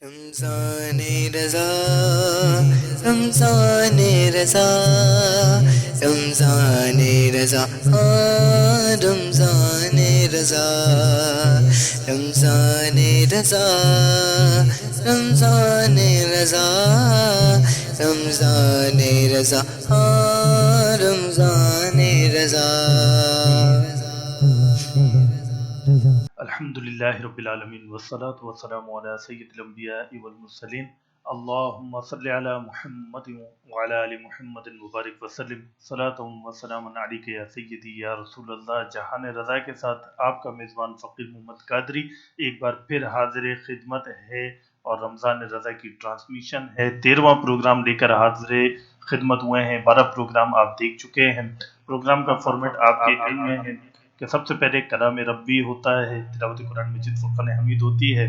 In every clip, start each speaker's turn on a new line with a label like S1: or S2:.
S1: رمضان رضا رمضان رضا رمضان رضا رمضان رضا رمضان رضا رمضان رضا رمضان رضا رمضان رضا
S2: الحمد لله رب العالمين والصلاة والسلام على سيد الأنبياء والمرسلين اللهم صل على محمد وعلى آل محمد مبارک وسلم صلاۃ وسلام علیک یا سیدی یا رسول اللہ۔ جہان رضا کے ساتھ آپ کا میزبان فقیر محمد قادری ایک بار پھر حاضر خدمت ہے، اور رمضان رضا کی ٹرانسمیشن ہے۔ 13واں پروگرام لے کر حاضر خدمت ہوئے ہیں۔ 12 پروگرام آپ دیکھ چکے ہیں۔ پروگرام کا فارمیٹ آپ کے علم میں ہے کہ سب سے پہلے کلام ربی ہوتا ہے، تلاوت قرآن مجید فرقان حمید ہوتی ہے،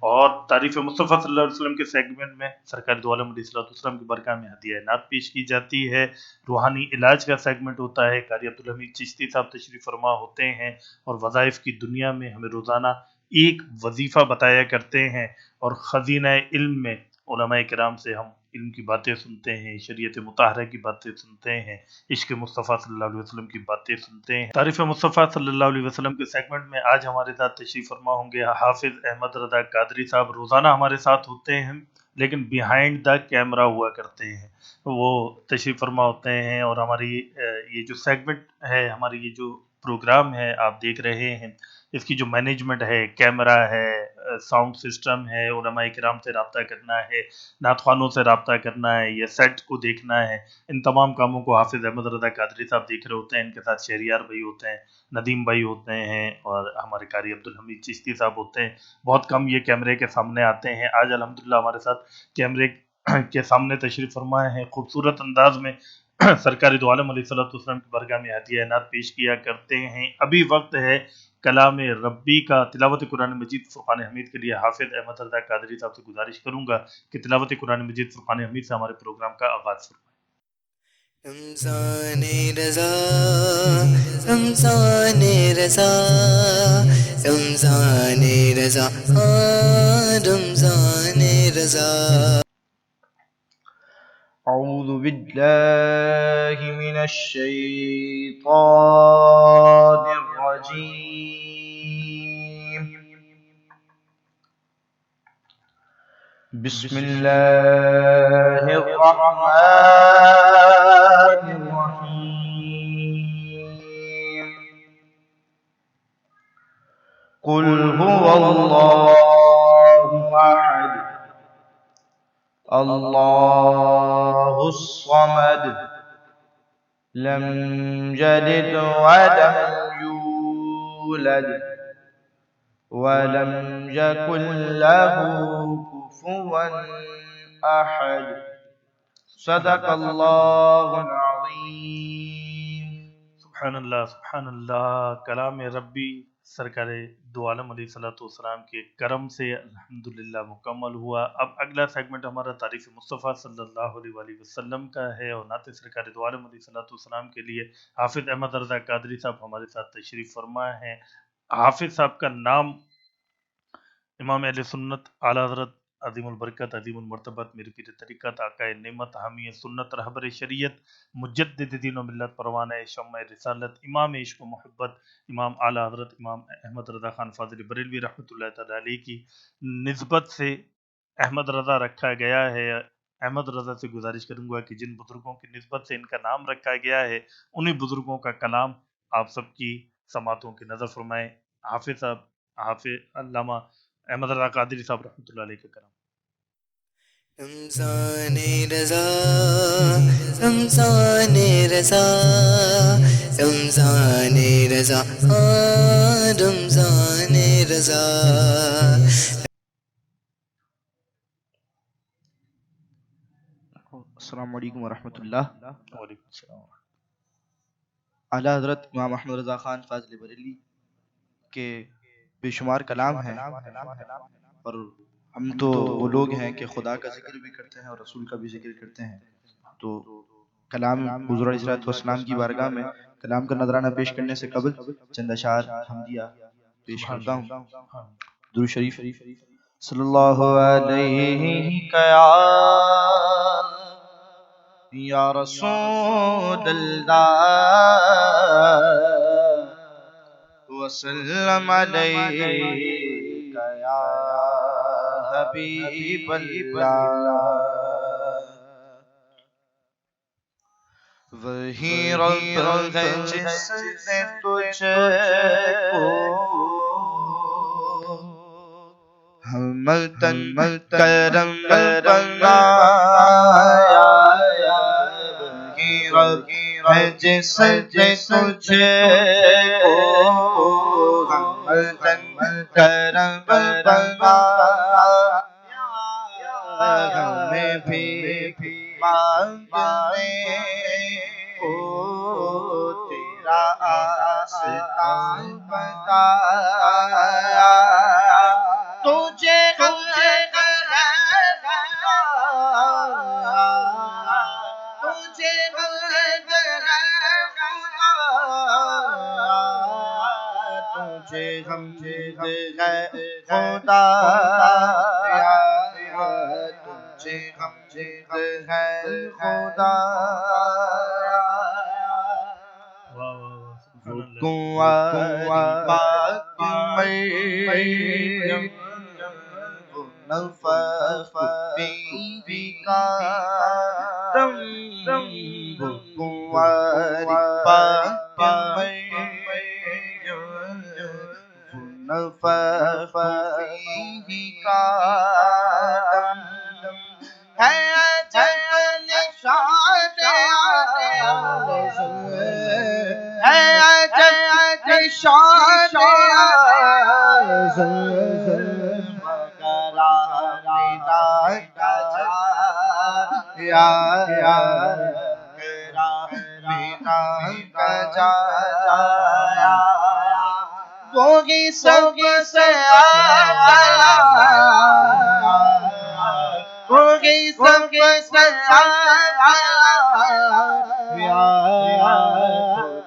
S2: اور تعریف مصطفیٰ صلی اللہ علیہ وسلم کے سیگمنٹ میں سرکار دو عالم علیہ السلام کی برکہ میں ہدیہ نعت پیش کی جاتی ہے۔ روحانی علاج کا سیگمنٹ ہوتا ہے، قاری عبدالحمید چشتی صاحب تشریف فرما ہوتے ہیں اور وظائف کی دنیا میں ہمیں روزانہ ایک وظیفہ بتایا کرتے ہیں، اور خزینہ علم میں علماء کرام سے ہم علم کی باتیں سنتے ہیں، شریعت مطہرہ کی باتیں سنتے ہیں، عشق مصطفیٰ صلی اللہ علیہ وسلم کی باتیں سنتے ہیں۔ تعریف مصطفیٰ صلی اللہ علیہ وسلم کے سیگمنٹ میں آج ہمارے ساتھ تشریف فرما ہوں گے حافظ احمد رضا قادری صاحب۔ روزانہ ہمارے ساتھ ہوتے ہیں لیکن بیہائنڈ دا کیمرہ ہوا کرتے ہیں، وہ تشریف فرما ہوتے ہیں، اور ہماری یہ جو سیگمنٹ ہے، ہماری یہ جو پروگرام ہے آپ دیکھ رہے ہیں، اس کی جو مینجمنٹ ہے، کیمرہ ہے، ساؤنڈ سسٹم ہے، علماء کرام سے رابطہ کرنا ہے، نعت خوانوں سے رابطہ کرنا ہے، یا سیٹ کو دیکھنا ہے، ان تمام کاموں کو حافظ احمد رضا قادری صاحب دیکھ رہے ہوتے ہیں۔ ان کے ساتھ شہریار بھائی ہوتے ہیں، ندیم بھائی ہوتے ہیں، اور ہمارے قاری عبدالحمید چشتی صاحب ہوتے ہیں۔ بہت کم یہ کیمرے کے سامنے آتے ہیں۔ آج الحمدللہ ہمارے ساتھ کیمرے کے سامنے تشریف فرمائے ہیں، خوبصورت انداز میں سرکار دو عالم علیہ السلام کی برگاہ میں ہدیہ نعت پیش کیا کرتے ہیں۔ ابھی وقت ہے کلام ربی کا۔ تلاوت قرآن مجید فرقان حمید کے لیے حافظ احمد رضا قادری صاحب سے گزارش کروں گا کہ تلاوت قرآن مجید فرقان حمید سے ہمارے پروگرام کا آغاز فرمائیں۔
S1: رمضان رضا رمضان رضا رمضان رضا رمضان رضا
S3: أعوذ بالله من الشيطان الرجيم. بسم الله الرحمن الرحيم. قل هو الله أحد الله الصمد لم يلد ولم يولد ولم يكن له كفوا أحد. صدق الله العظيم.
S2: سبحان اللہ، سبحان اللہ۔ کلام ربی سرکار دو عالم علیہ السلام کے کرم سے الحمدللہ مکمل ہوا۔ اب اگلا سیگمنٹ ہمارا تعریف مصطفیٰ صلی اللہ علیہ وآلہ وسلم کا ہے، اور نعت سرکار دو عالم علیہ السلام کے لیے حافظ احمد رضا قادری صاحب ہمارے ساتھ تشریف فرما ہیں۔ حافظ صاحب کا نام امام اہل سنت اعلیٰ حضرت عظیم البرکت عظیم المرتبت میر پیر طریقت آقا نعمت حامی سنت رہبر شریعت مجدد دین و ملت پروانہ شمع رسالت امام عشق و محبت امام اعلیٰ حضرت امام احمد رضا خان فاضل بریلوی رحمۃ اللہ تعالی علیہ کی نسبت سے احمد رضا رکھا گیا ہے۔ احمد رضا سے گزارش کروں گا کہ جن بزرگوں کی نسبت سے ان کا نام رکھا گیا ہے، انہی بزرگوں کا کلام آپ سب کی سماعتوں کی نظر فرمائیں۔ حافظ صاحب، حافظ علامہ احمد رضا قادری صاحب رحمۃ اللہ علیہ کا کرام۔
S1: رمضان رضا رمضان رضا رمضان رضا رمضان رضا
S3: السلام علیکم ورحمۃ اللہ۔
S2: وعلیکم السلام۔
S3: اعلیٰ حضرت امام احمد رضا خان فاضل بریلوی کے بے شمار کلام ہیں، اور ہم تو وہ لوگ ہیں کہ خدا کا ذکر بھی کرتے ہیں اور رسول کا بھی ذکر کرتے ہیں، تو کلام حضور علیہ السلام کی بارگاہ میں کلام کا نذرانہ پیش کرنے سے قبل چند اشعار حمدیہ پیش کرتا ہوں۔ درود شریف۔ صلی اللہ علیہ یا رسول اللہ وسلم علیک یا حبیب اللہ وہی رب ہے جس نے تجھے کو حملتن کرم بنایا وہی رب ہے جس نے تجھے کو حملتن کرم بنایا ہمیں بھی مانگنے کو تیرا آستان بتایا تجھے ہم خدا تجھے ہم ہے خدا پاک مریم نفخ فی کا دم پاک مریم نفخ فی کا دم ہے عجب نشان ہے عجب نشان وہی سب سے آیا وہی سب سے آیا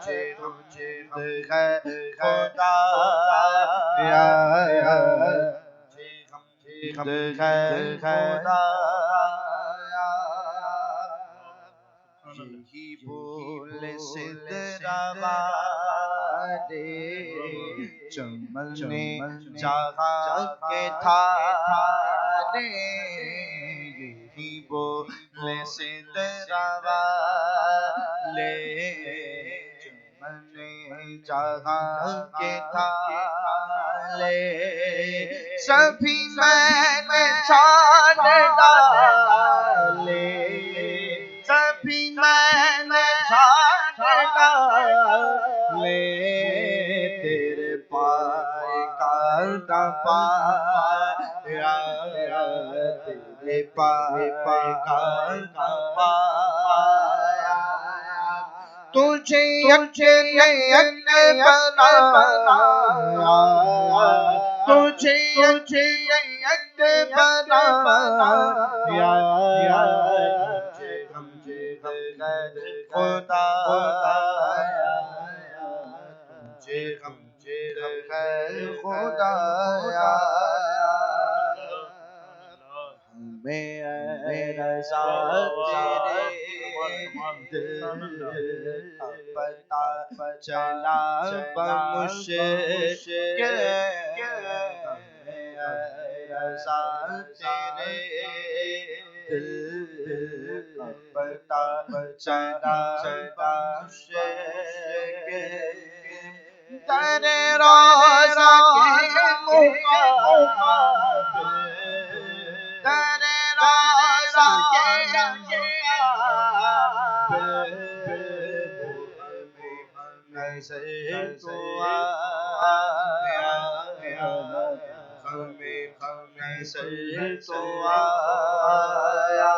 S3: تجھے ہے خدا تجھے ہے خدا یہی بول سدرا والے چمن جہاں کے تھالے یہی بول سدرا والے چمن جہاں کے تھالے سبھی میں نے چھان ڈالے سبھی میں نے چھان ڈالے تیرے پائے کا پایا تیرے پائے کا پایا تجھے یقین بنایا تجھے یقین بنایا خدا تجھے ہم خدا ہمیں رضا تیرے پتہ چلا بمشکل ہمیں رضا تیرے دل پتہ چلا بمشکل تیرے روضہ کے مقابل تیرے روضہ کے مقابل نظر تو آیا ہمیں نظر تو آیا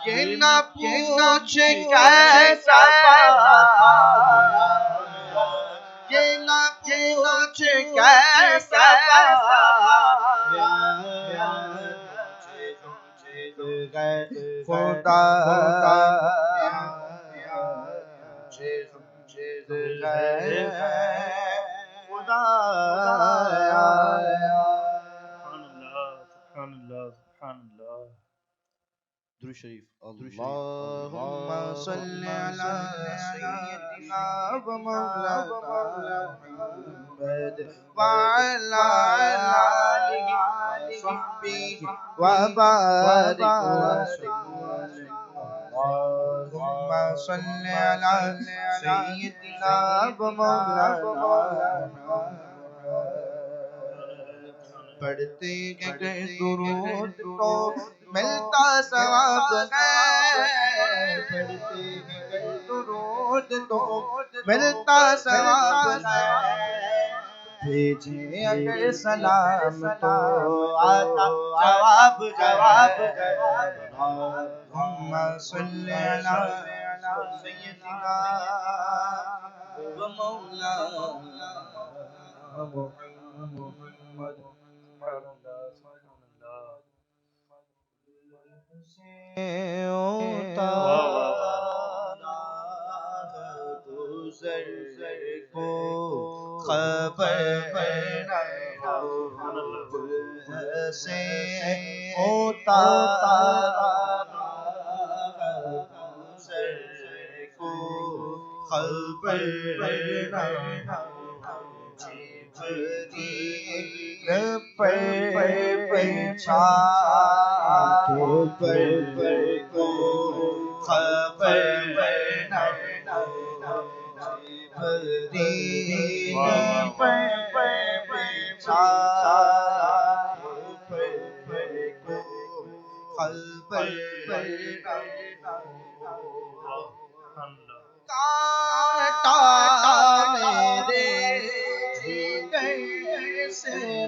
S3: یہ نہ پوچھ کیسا پایا یہ نہ پوچھ کیسا پایا خدا خدا
S2: سبحان اللہ.
S3: درود شریف. اللہم صلی علی سیدنا و مولانا محمد وعلی آلہ وصحبہ وبارک وسلم. اللہم صلی علی سیدنا و مولانا محمد. پڑھتے ہیں درود تو ملتا ثواب ہے. پڑھتے ہیں درود تو ملتا ثواب ہے. بھیجے اگر سلام تو آتا جواب ہے. اللہم صلی علی سیدنا و مولانا محمد. گزر کو خبر نہ سے ہوتا گزر کو خبر نہ پہچا تو کو خبر نہ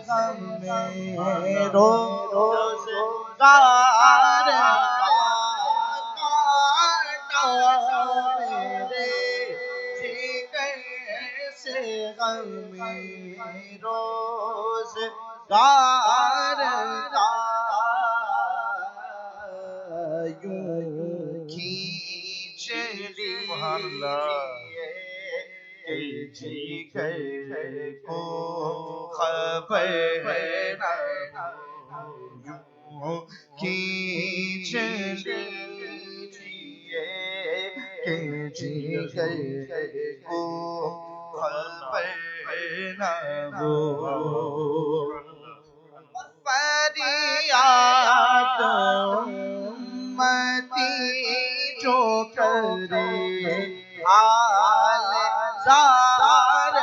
S3: غم میں روز گار میرے جگر سے غم میں روز گار یوں کھینچ لیجیے جگر کو خبر نہ یوں کھینچ لیجیے جگر کو خبر نہ ہو. فریاد امتی جو کرے حال زار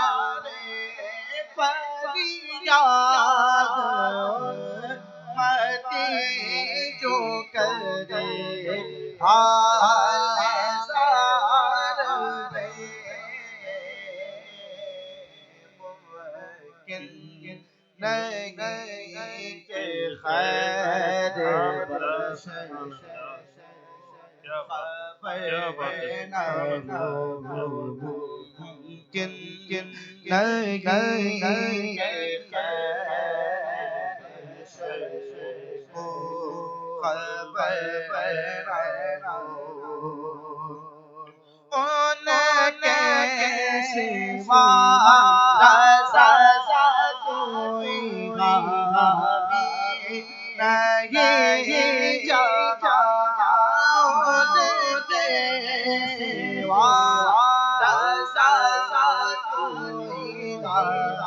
S3: فریاد امتی جو کرے حال زار ممکن نہیں کہ خیر بشر خبر نہ ہو. ممکن نہیں کہ خیر بشر کو خبر نہ ہو. ان کے سوا رضا کوئی حامی نہیں جاتا. ان کے سوا رضا کوئی حامی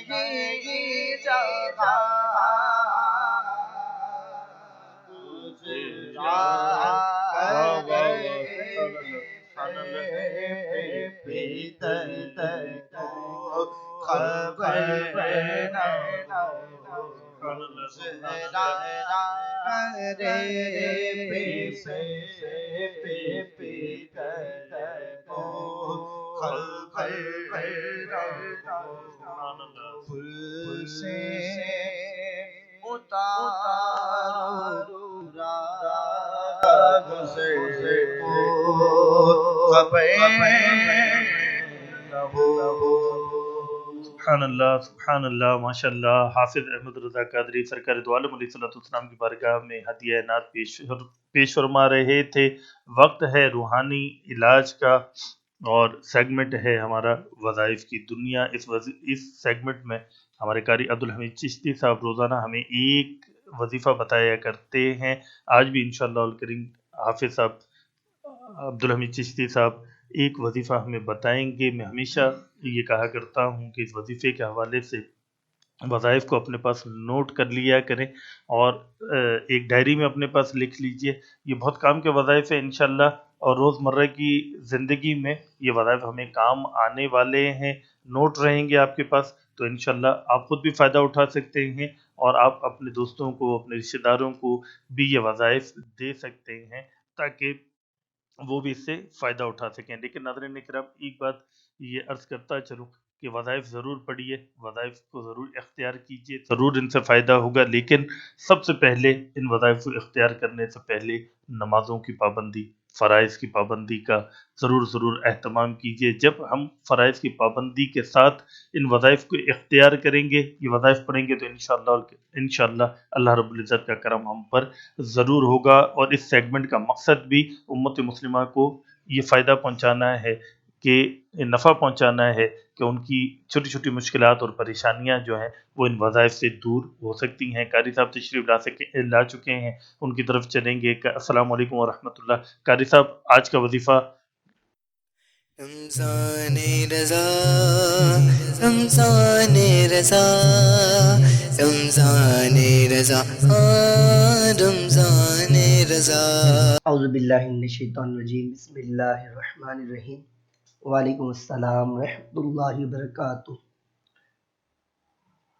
S3: نہیں جاتا. خبر نہ رے کو خبر پھول سے اتارو گزر کو خبر نہ ہو.
S2: سبحان اللہ سبحان اللہ ماشاء اللہ. حافظ احمد رضا قادری سرکار دو عالم علیہ السلام کی بارگاہ میں ہدیہ نعت پیش فرما رہے تھے. وقت ہے روحانی علاج کا اور سیگمنٹ ہے ہمارا وظائف کی دنیا. اس سیگمنٹ میں ہمارے قاری عبدالحمید چشتی صاحب روزانہ ہمیں ایک وظیفہ بتایا کرتے ہیں. آج بھی انشاءاللہ الکریم حافظ صاحب عبدالحمید چشتی صاحب ایک وظیفہ ہمیں بتائیں گے. میں ہمیشہ یہ کہا کرتا ہوں کہ اس وظیفے کے حوالے سے وظائف کو اپنے پاس نوٹ کر لیا کریں اور ایک ڈائری میں اپنے پاس لکھ لیجئے. یہ بہت کام کے وظائف ہیں انشاءاللہ، اور روزمرہ کی زندگی میں یہ وظائف ہمیں کام آنے والے ہیں. نوٹ رہیں گے آپ کے پاس تو انشاءاللہ آپ خود بھی فائدہ اٹھا سکتے ہیں، اور آپ اپنے دوستوں کو، اپنے رشتہ داروں کو بھی یہ وظائف دے سکتے ہیں تاکہ وہ بھی اس سے فائدہ اٹھا سکیں. لیکن ناظرین کرام ایک بات یہ عرض کرتا چلوں کہ وظائف ضرور پڑھیے، وظائف کو ضرور اختیار کیجیے، ضرور ان سے فائدہ ہوگا. لیکن سب سے پہلے ان وظائف کو اختیار کرنے سے پہلے نمازوں کی پابندی، فرائض کی پابندی کا ضرور اہتمام کیجیے. جب ہم فرائض کی پابندی کے ساتھ ان وظائف کو اختیار کریں گے، یہ وظائف پڑھیں گے، تو انشاءاللہ اللہ رب العزت کا کرم ہم پر ضرور ہوگا. اور اس سیگمنٹ کا مقصد بھی امت مسلمہ کو یہ فائدہ پہنچانا ہے، کہ نفع پہنچانا ہے کہ ان کی چھوٹی چھوٹی مشکلات اور پریشانیاں جو ہیں وہ ان وظائف سے دور ہو سکتی ہیں. قاری صاحب تشریف لا چکے ہیں، ان کی طرف چلیں گے. السلام علیکم ورحمۃ اللہ. قاری صاحب آج کا وظیفہ
S1: رمضان رضا، رمضان رضا، رمضان رضا، رمضان رضا.
S4: اعوذ باللہ من الشیطان الرجیم، بسم اللہ الرحمن الرحیم. وعلیکم السلام ورحمۃ اللہ وبرکاتہ.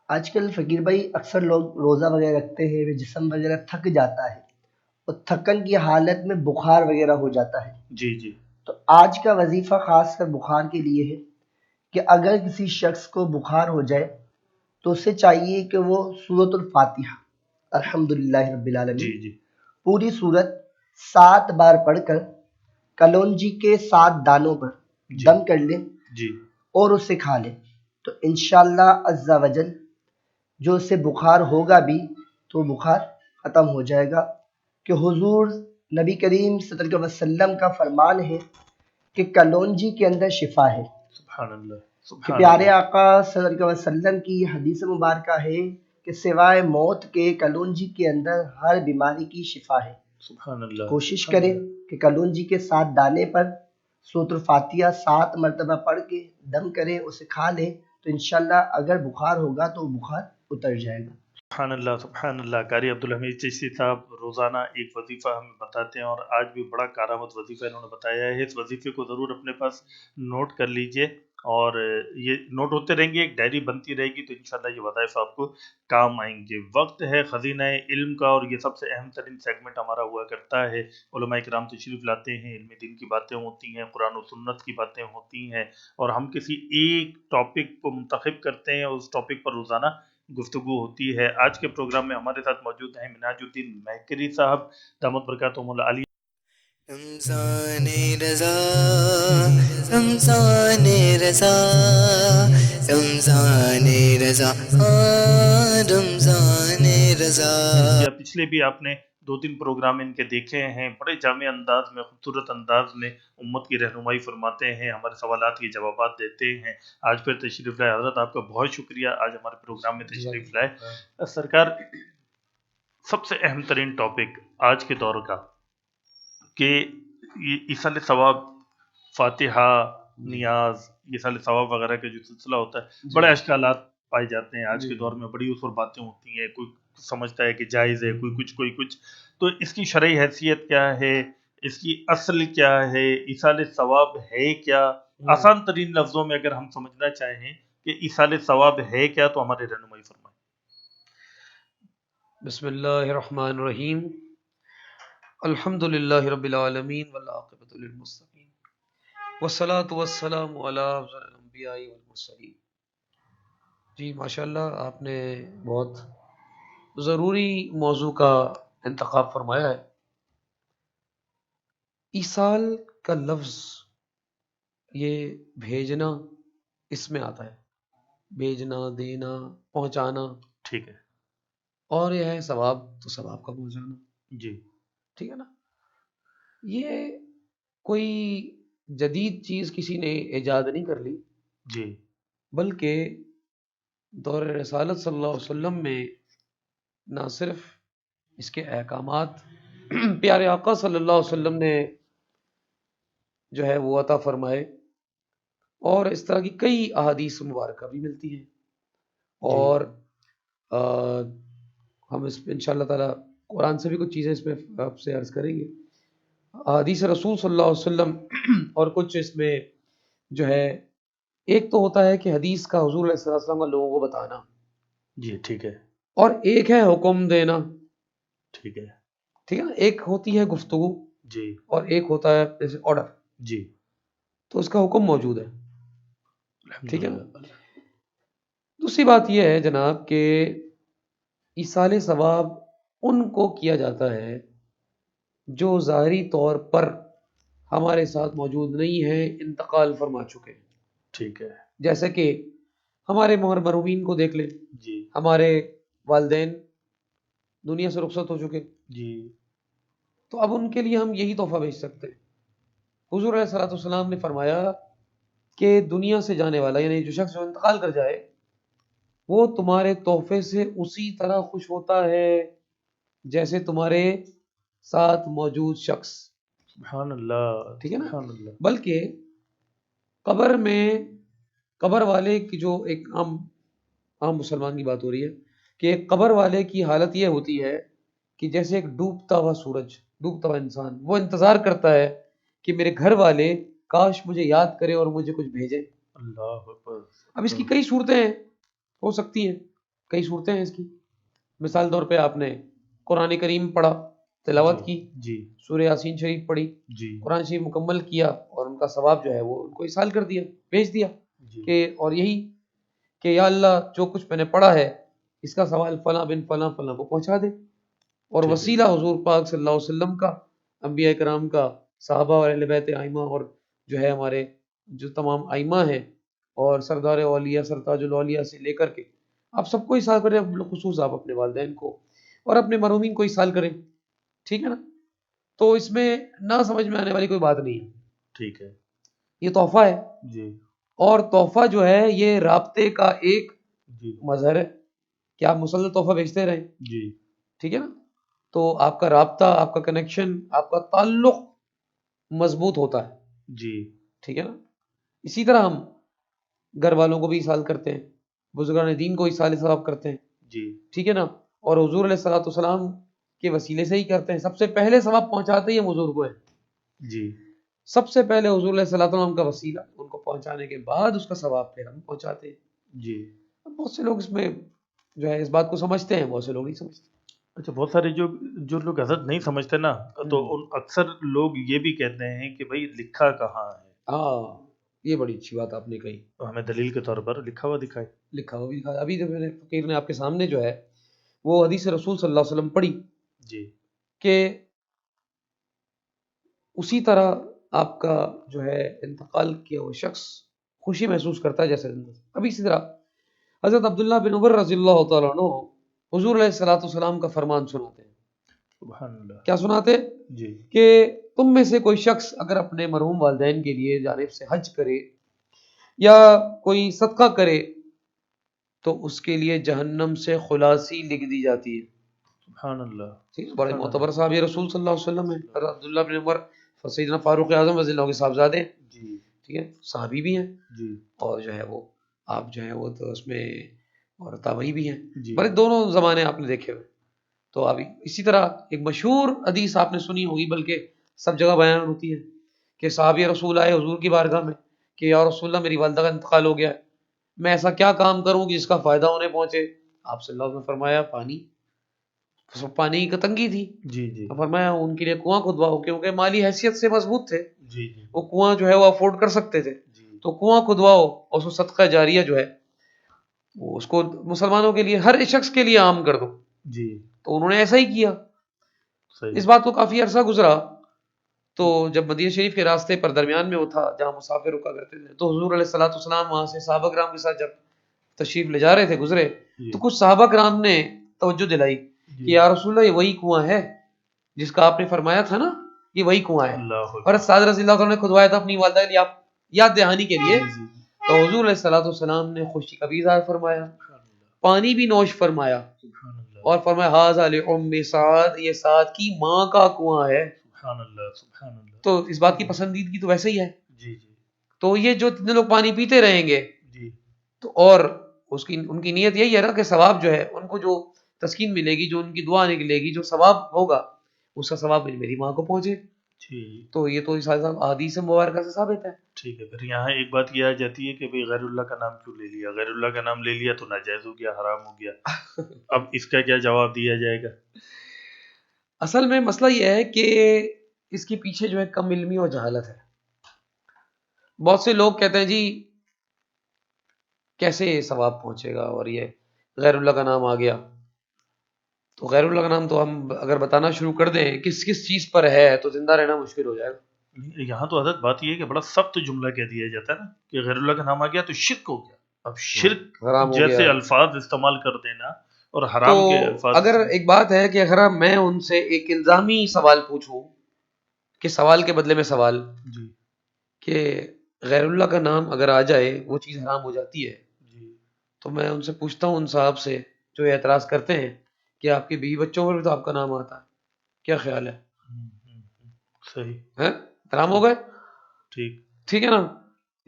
S4: آج کل فقیر بھائی اکثر لوگ روزہ وغیرہ رکھتے ہیں، وہ جسم وغیرہ تھک جاتا ہے اور تھکن کی حالت میں بخار وغیرہ ہو جاتا ہے.
S2: جی
S4: تو آج کا وظیفہ خاص کر بخار کے لیے ہے کہ اگر کسی شخص کو بخار ہو جائے تو اسے چاہیے کہ وہ سورۃ الفاتحہ الحمدللہ رب العالمین
S2: جی
S4: پوری سورت 7 بار پڑھ کر کلونجی کے 7 دانوں پر
S2: جی
S4: دم کر لیں
S2: جی
S4: اور اسے کھا لیں تو انشاءاللہ عز و جل جو اسے بخار ہوگا بھی تو بخار ختم ہو جائے گا. کہ حضور نبی کریم صلی اللہ علیہ وسلم کا فرمان ہے کہ کلونجی کے اندر شفا ہے.
S2: سبحان اللہ،
S4: کہ
S2: سبحان
S4: پیارے
S2: اللہ.
S4: آقا صلی اللہ علیہ وسلم کی حدیث مبارکہ ہے کہ سوائے موت کے کلونجی کے اندر ہر بیماری کی شفا ہے.
S2: سبحان اللہ.
S4: کوشش کریں کہ کلونجی کے 7 دانے پر سورۃ الفاتحہ 7 مرتبہ پڑھ کے دم کریں، اسے کھا لیں تو انشاءاللہ اگر بخار ہوگا تو بخار اتر جائے گا.
S2: سبحان اللہ، سبحان اللہ. قاری عبدالحمید چشتی صاحب روزانہ ایک وظیفہ ہمیں بتاتے ہیں، اور آج بھی بڑا کارآمد وظیفہ انہوں نے بتایا ہے. اس وظیفے کو ضرور اپنے پاس نوٹ کر لیجئے، اور یہ نوٹ ہوتے رہیں گے، ایک ڈائری بنتی رہے گی، تو انشاءاللہ یہ وظائف آپ کو کام آئیں گے. وقت ہے خزینہ علم کا، اور یہ سب سے اہم ترین سیگمنٹ ہمارا ہوا کرتا ہے. علماء کرام تشریف لاتے ہیں، علم دین کی باتیں ہوتی ہیں، قرآن و سنت کی باتیں ہوتی ہیں، اور ہم کسی ایک ٹاپک کو منتخب کرتے ہیں، اس ٹاپک پر روزانہ گفتگو ہوتی ہے. آج کے پروگرام میں ہمارے ساتھ موجود ہیں منہاج الدین مہکری صاحب دامت برکاتہم العالیہ.
S1: رمضان رضا، رمضان رضا، رمضان رضا، رمضان رضا.
S2: یا پچھلے بھی آپ نے 2-3 پروگرام ان کے دیکھے ہیں، بڑے جامع انداز میں، خوبصورت انداز میں امت کی رہنمائی فرماتے ہیں، ہمارے سوالات کے جوابات دیتے ہیں. آج پھر تشریف لائے حضرت، آپ کا بہت شکریہ آج ہمارے پروگرام میں تشریف لائے. سرکار، سب سے اہم ترین ٹاپک آج کے دور کا کہ یہ ایصال ثواب، فاتحہ، نیاز، ایصال ثواب وغیرہ کا جو سلسلہ ہوتا ہے، بڑے اشکالات پائے جاتے ہیں آج کے دور میں، بڑی اس پر باتیں ہوتی ہیں. کوئی سمجھتا ہے کہ جائز ہے، کوئی کچھ. تو اس کی شرعی حیثیت کیا ہے، اس کی اصل کیا ہے، ایصال ثواب ہے کیا؟ آسان ترین لفظوں میں اگر ہم سمجھنا چاہیں کہ ایصال ثواب ہے کیا، تو ہمارے رہنمائی فرمائیں.
S5: بسم اللہ الرحمن الرحیم. الحمد للہ رب العالمین والعاقبۃ للمتقین والصلاۃ والسلام علی افضل الانبیاء والمرسلین. جی ماشاءاللہ، آپ نے بہت ضروری موضوع کا انتخاب فرمایا ہے. ایصال کا لفظ یہ بھیجنا اس میں آتا ہے، بھیجنا، دینا، پہنچانا.
S2: ٹھیک ہے
S5: اور یہ ہے ثواب، تو ثواب کا پہنچانا.
S2: جی.
S5: ٹھیک ہے نا. یہ کوئی جدید چیز کسی نے ایجاد نہیں کر لی،
S2: جی
S5: بلکہ دور رسالت صلی اللہ علیہ وسلم میں نہ صرف اس کے احکامات پیارے آقا صلی اللہ علیہ وسلم نے جو ہے وہ عطا فرمائے، اور اس طرح کی کئی احادیث مبارکہ بھی ملتی ہیں، اور ہم اس پہ انشاءاللہ تعالی قرآن سے بھی کچھ چیزیں اس میں آپ سے عرض کریں گے، حدیث رسول صلی اللہ علیہ وسلم، اور کچھ اس میں جو ہے ایک تو ہوتا ہے کہ حدیث کا حضور علیہ السلام کا لوگوں کو بتانا،
S2: جی ٹھیک ہے،
S5: اور ایک ہے حکم دینا،
S2: ٹھیک ہے،
S5: ٹھیک ہے نا، ایک ہوتی ہے گفتگو
S2: جی
S5: اور ایک ہوتا ہے جیسے آرڈر،
S2: جی،
S5: تو اس کا حکم موجود ہے، ٹھیک ہے نا۔
S2: الحمدللہ،
S5: دوسری بات یہ ہے جناب کہ ایصال ثواب ان کو کیا جاتا ہے جو ظاہری طور پر ہمارے ساتھ موجود نہیں ہیں، انتقال فرما چکے ہیں،
S2: ٹھیک ہے،
S5: جیسے کہ ہمارے مرحومین کو دیکھ لیں،
S2: جی
S5: ہمارے والدین دنیا سے رخصت ہو چکے،
S2: جی،
S5: تو اب ان کے لیے ہم یہی تحفہ بھیج سکتے ہیں۔ حضور علیہ الصلوۃ والسلام نے فرمایا کہ دنیا سے جانے والا یعنی جو شخص جو انتقال کر جائے وہ تمہارے تحفے سے اسی طرح خوش ہوتا ہے جیسے تمہارے ساتھ موجود شخص،
S2: سبحان اللہ،
S5: ٹھیک ہے نا۔
S2: سبحان اللہ،
S5: بلکہ قبر میں قبر والے کی جو ایک عام مسلمان کی بات ہو رہی ہے کہ ایک قبر والے کی حالت یہ ہوتی ہے کہ جیسے ایک ڈوبتا ہوا سورج، ڈوبتا ہوا انسان، وہ انتظار کرتا ہے کہ میرے گھر والے کاش مجھے یاد کرے اور مجھے کچھ بھیجے۔
S2: اللہ اکبر،
S5: اب اس کی کئی صورتیں ہیں، ہو سکتی ہیں کئی صورتیں ہیں اس کی، مثال طور پہ آپ نے قرآن کریم پڑھا، تلاوت کی،
S2: جی
S5: سورہ یاسین شریف پڑھی،
S2: جی
S5: قرآن شریف مکمل کیا، اور ان کا ثواب جو ہے وہ ان کو ایصال کر دیا، بھیج دیا،
S2: جی،
S5: کہ اور یہی کہ یا اللہ جو کچھ میں نے پڑھا ہے اس کا سوال فلاں بن فلاں فلاں کو پہنچا دے، اور
S2: ٹھیک ہے،
S5: وسیلہ حضور پاک صلی اللہ علیہ وسلم کا، انبیاء کرام کا، صحابہ اور اہل بیت ائمہ، اور جو ہے ہمارے جو تمام ائمہ ہیں، اور سردار اولیاء سرتاج الاولیاء سے لے کر کے آپ سب کو ایصال کریں، بالخصوص آپ اپنے والدین کو اور اپنے مرحومین کو ایصال کریں، ٹھیک ہے نا۔ تو اس میں نہ سمجھ میں آنے والی کوئی بات نہیں ہے،
S2: ٹھیک ہے،
S5: یہ تحفہ ہے،
S2: جی
S5: اور تحفہ جو ہے یہ رابطے کا ایک
S2: جی
S5: مظہر ہے کہ آپ مسلسل تحفہ بھیجتے رہیں،
S2: جی،
S5: ٹھیک ہے نا، تو آپ کا رابطہ، آپ کا کنیکشن، آپ کا تعلق مضبوط ہوتا ہے،
S2: جی،
S5: ٹھیک ہے نا۔ اسی طرح ہم گھر والوں کو بھی ایصال کرتے ہیں، بزرگان دین کو ایصال ثواب کرتے ہیں،
S2: جی،
S5: ٹھیک ہے نا، اور حضور علیہ الصلوۃ والسلام کے وسیلے سے ہی کرتے ہیں، سب سے پہلے ثواب پہنچاتے ہی ہم حضور کو ہیں،
S2: جی،
S5: سب سے پہلے حضور علیہ الصلوۃ والسلام کا وسیلہ، ان کو پہنچانے کے بعد اس کا ثواب پھر ہم پہنچاتے ہیں۔
S2: جی۔
S5: بہت سے لوگ اس میں جو ہے اس بات کو سمجھتے ہیں، بہت سے لوگ نہیں سمجھتے۔
S2: اچھا، بہت سارے جو لوگ حضرت نہیں سمجھتے نا، تو ان اکثر لوگ یہ بھی کہتے ہیں کہ بھائی لکھا کہاں ہے،
S5: ہاں، یہ بڑی اچھی بات آپ نے کہی،
S2: تو ہمیں دلیل کے طور پر لکھا ہوا دکھائے۔
S5: لکھا ہوا بھی دکھا، ابھی جو میں نے فقیر نے آپ کے سامنے جو ہے وہ حدیث رسول صلی اللہ علیہ وسلم پڑھی
S2: جی
S5: کہ اسی طرح آپ کا جو ہے انتقال کیا ہوا شخص خوشی محسوس کرتا ہے جیسے زندہ۔ ابھی اسی طرح حضرت عبداللہ بن عمر رضی اللہ تعالیٰ عنہ حضور علیہ الصلوۃ والسلام کا فرمان سناتے ہیں،
S2: سبحان اللہ،
S5: کیا سناتے؟
S2: جی
S5: کہ تم میں سے کوئی شخص اگر اپنے مرحوم والدین کے لیے جانب سے حج کرے یا کوئی صدقہ کرے تو اس کے لیے جہنم سے خلاصی لکھ دی جاتی ہے،
S2: سبحان اللہ،
S5: ٹھیک ہے، بڑے معتبر صحابی رسول صلی اللہ علیہ وسلم ہیں، حضرت عبداللہ بن عمر سیدنا فاروق اعظم رضی اللہ عنہ کے صاحبزادے ہیں،
S2: جی
S5: ٹھیک ہے، صحابی بھی ہیں،
S2: جی
S5: اور جو ہے وہ آپ جو ہے وہ تو اس میں اور تابعی بھی ہیں،
S2: جی،
S5: بڑے دونوں زمانے آپ نے دیکھے ہوئے۔ تو ابھی اسی طرح ایک مشہور حدیث آپ نے سنی ہوگی، بلکہ سب جگہ بیان ہوتی ہے کہ صحابی رسول آئے حضور کی بارگاہ میں کہ یا رسول اللہ میری والدہ کا انتقال ہو گیا ہے، میں ایسا کیا کام کروں کہ جس کا فائدہ انہیں پہنچے؟ آپ صلی اللہ علیہ وسلم نے فرمایا پانی کی تنگی تھی،
S2: جی جی
S5: تو فرمایا ان کے لیے کنواں کھدواؤ، کیونکہ مالی حیثیت سے مضبوط تھے،
S2: جی جی
S5: وہ کنواں جو ہے وہ افورڈ کر سکتے تھے،
S2: جی،
S5: تو کنواں کھدواؤ اور اس کو صدقہ جاریہ جو ہے وہ اس کو مسلمانوں کے لیے ہر شخص کے لیے عام کر دو،
S2: جی
S5: تو انہوں نے ایسا ہی کیا۔
S2: صحیح،
S5: اس بات کو کافی عرصہ گزرا، تو جب مدینہ شریف کے راستے پر درمیان میں وہ تھا جہاں مسافر رکا کرتے تھے، تو حضور علیہ الصلوۃ والسلام وہاں سے صحابہ کرام کے ساتھ جب تشریف لے جا رہے تھے گزرے،
S2: جی
S5: تو کچھ صحابہ کرام نے توجہ دلائی کہ
S2: جی،
S5: یا رسول اللہ یہ وہی کنواں ہے جس کا آپ نے فرمایا تھا نا، یہ وہی کنواں ہے،
S2: اللہ
S5: اور سعد رضی اللہ عنہ نے کھدوایا تھا اپنی والدہ کے لیے، آپ یاد دہانی کے لیے،
S2: جی جی،
S5: تو حضور علیہ الصلوۃ والسلام نے خوشی کا بھی اظہار فرمایا پانی بھی نوش فرمایا
S2: سبحان اللہ
S5: اور فرمایا ھذا لأم سعد، یہ سعد کی ماں کا کنواں ہے.
S2: سبحان اللہ سبحان اللہ.
S5: تو اس بات کی پسندیدگی تو ویسے ہی ہے.
S2: جی جی
S5: تو یہ جو اتنے لوگ پانی پیتے رہیں گے
S2: جی
S5: تو اور ان کی نیت یہی ہے نا کہ ثواب جو ہے ان کو جو تسکین ملے گی، جو ان کی دعا نکلے گی، جو ثواب ہوگا اس کا ثواب میری ماں کو پہنچے.
S2: ٹھیک
S5: تو یہ تو صاحب احادیث مبارکہ سے ثابت ہے.
S2: ٹھیک ہے. پھر یہاں ایک بات یہ آ جاتی ہے کہ بھئی غیر اللہ کا نام کیوں لے لیا؟ غیر اللہ کا نام لے لیا تو ناجائز ہو گیا، حرام ہو گیا. اب اس کا کیا جواب دیا جائے گا؟
S5: اصل میں مسئلہ یہ ہے کہ اس کے پیچھے جو ہے کم علمی اور جہالت ہے. بہت سے لوگ کہتے ہیں جی کیسے ثواب پہنچے گا، اور یہ غیر اللہ کا نام آ گیا. تو غیر اللہ کا نام تو ہم اگر بتانا شروع کر دیں کس کس چیز پر ہے تو زندہ رہنا مشکل ہو جائے گا.
S2: یہاں تو حضرت بات یہ ہے کہ بڑا سخت جملہ کہہ دیا جاتا ہے نا کہ غیر اللہ کا نام آ گیا تو شرک ہو گیا. اب شرک
S5: حرام ہو
S2: جیسے
S5: گیا.
S2: الفاظ استعمال کر دینا اور حرام کے
S5: تو
S2: الفاظ.
S5: اگر ایک بات ہے کہ اگر میں ان سے ایک الزامی سوال پوچھوں کہ سوال کے بدلے میں سوال
S2: جی
S5: کہ غیر اللہ کا نام اگر آ جائے وہ چیز حرام ہو جاتی ہے،
S2: جی
S5: تو میں ان سے پوچھتا ہوں ان صاحب سے جو یہ اعتراض کرتے ہیں کہ آپ کے بیوی بچوں پر بھی تو آپ کا نام آتا ہے، کیا خیال ہے؟
S2: صحیح
S5: ہیں؟ حرام ہو گئے.
S2: ٹھیک
S5: ٹھیک ہے نا.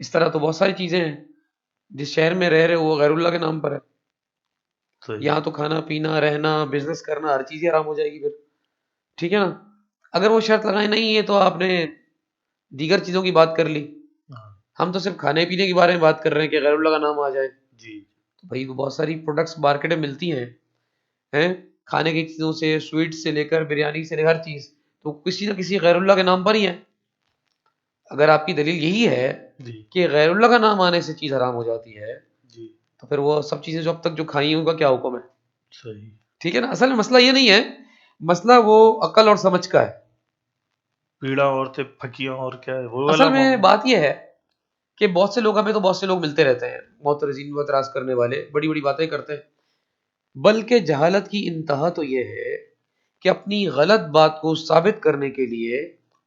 S5: اس طرح تو بہت ساری چیزیں ہیں. جس شہر میں رہ رہے ہو وہ غیر اللہ کے نام پر ہے،
S2: صحیح
S5: یہاں تو کھانا پینا رہنا بزنس کرنا ہر چیز ہی حرام ہو جائے گی پھر. ٹھیک ہے نا. اگر وہ شرط لگائے نہیں ہے تو آپ نے دیگر چیزوں کی بات کر لی،
S2: ہاں
S5: ہم تو صرف کھانے پینے کے بارے میں بات کر رہے ہیں کہ غیر اللہ کا نام آ جائے.
S2: جی
S5: تو بھائی تو بہت ساری پروڈکٹس مارکیٹ میں ملتی ہیں کھانے کی چیزوں سے، سویٹ سے لے کر بریانی سے لے ہر چیز تو کسی نہ کسی غیر اللہ کے نام پر ہی ہے. اگر آپ کی دلیل یہی ہے
S2: جی
S5: کہ غیر اللہ کا نام آنے سے چیز حرام ہو جاتی ہے
S2: جی
S5: تو پھر وہ سب چیزیں جو اب تک جو کھائی ہیں ان کا کیا حکم ہے؟
S2: صحیح
S5: ٹھیک ہے نا. اصل میں مسئلہ یہ نہیں ہے، مسئلہ وہ عقل اور سمجھ کا ہے.
S2: پیڑا اور تھے پھکیاں اور کیا ہے وہ والا
S5: اصل میں
S2: معاملہ.
S5: بات یہ ہے کہ بہت سے لوگ ہمیں تو بہت سے لوگ ملتے رہتے ہیں معترضین و اعتراض کرنے والے، بڑی بڑی باتیں کرتے ہیں. بلکہ جہالت کی انتہا تو یہ ہے کہ اپنی غلط بات کو ثابت کرنے کے لیے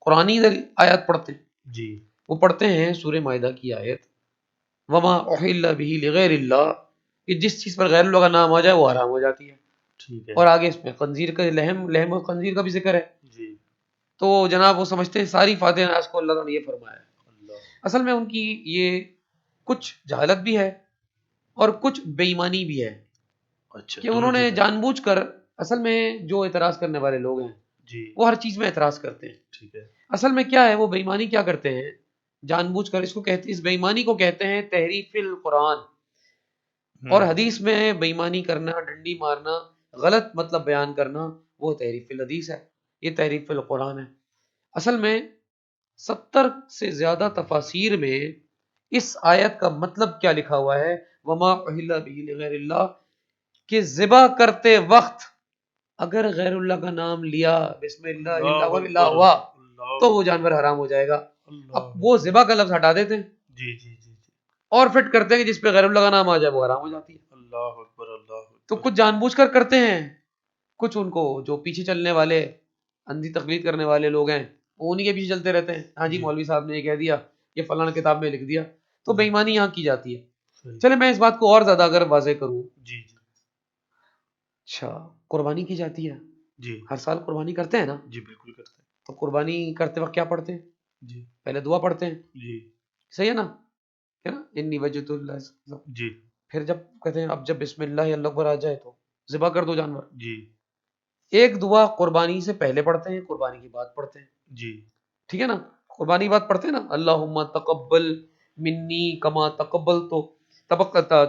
S5: قرآنی آیات پڑھتے ہیں.
S2: جی
S5: وہ پڑھتے ہیں سورہ مائدہ کی آیت وما احل به لغیر اللہ، کہ جس چیز پر غیر اللہ کا نام آ جائے وہ حرام ہو جاتی ہے.
S2: ٹھیک ہے.
S5: اور آگے اس میں خنزیر کا لحم اور خنزیر کا بھی ذکر ہے.
S2: جی
S5: تو جناب وہ سمجھتے ہیں ساری فاتحہ ناس کو اللہ تعالیٰ نے یہ فرمایا ہے.
S2: اللہ
S5: اصل میں ان کی یہ کچھ جہالت بھی ہے اور کچھ بے ایمانی بھی ہے
S2: اچھا
S5: کہ
S2: دونوں
S5: انہوں نے
S2: چیزیں.
S5: جان بوجھ کر، اصل میں جو اعتراض کرنے والے لوگ ہیں
S2: جی
S5: وہ ہر چیز میں اعتراض کرتے ہیں.
S2: ٹھیک ہے.
S5: اصل میں کیا ہے وہ بے ایمانی کیا کرتے ہیں جان بوجھ کر، اس کو کہتے، اس بے ایمانی کو کہتے ہیں تحریف القرآن. اور حدیث میں بے ایمانی کرنا، ڈنڈی مارنا، غلط مطلب بیان کرنا وہ تحریف الحدیث ہے، یہ تحریف القرآن ہے. اصل میں 70 سے زیادہ تفاسیر میں اس آیت کا مطلب کیا لکھا ہوا ہے وما احل به لغیر اللہ، کہ ذبح کرتے وقت اگر غیر اللہ کا نام لیا بسم اللہ اللہ واللہ ہوا تو وہ جانور حرام ہو جائے گا. اب وہ ذبح کا لفظ ہٹا دیتے ہیں
S2: جی جی جی جی
S5: اور فٹ کرتے ہیں کہ جس پہ غیر اللہ کا نام آ جائے وہ حرام ہو جاتی ہے.
S2: اللہ اکبر اللہ
S5: تو
S2: اکبر.
S5: کچھ جان بوجھ کر کرتے ہیں، کچھ ان کو جو پیچھے چلنے والے اندھی تقلید کرنے والے لوگ ہیں وہ انہی کے پیچھے چلتے رہتے ہیں. ہاں جی مولوی صاحب نے یہ کہہ دیا، یہ فلاں کتاب میں لکھ دیا، تو بے ایمانی یہاں کی جاتی ہے.
S2: صحیح.
S5: چلے میں اس بات کو اور زیادہ اگر واضح کروں،
S2: جی جی
S5: اچھا قربانی کی جاتی ہے،
S2: جی
S5: ہر سال قربانی کرتے ہیں نا.
S2: جی بالکل کرتے ہیں.
S5: تو قربانی کرتے وقت کیا پڑھتے ہیں؟
S2: جی
S5: پہلے دعا پڑھتے ہیں،
S2: جی
S5: صحیح ہے نا، ہے نا، انی وجہت اللہ.
S2: جی
S5: پھر جب کہتے ہیں اب جب بسم اللہ اللہ اکبر آ جائے تو ذبح کر دو جانور.
S2: جی
S5: ایک دعا قربانی سے پہلے پڑھتے ہیں، قربانی کی بعد پڑھتے ہیں.
S2: جی
S5: ٹھیک ہے نا. قربانی کی بعد پڑھتے ہیں نا اللہم تقبل منی کما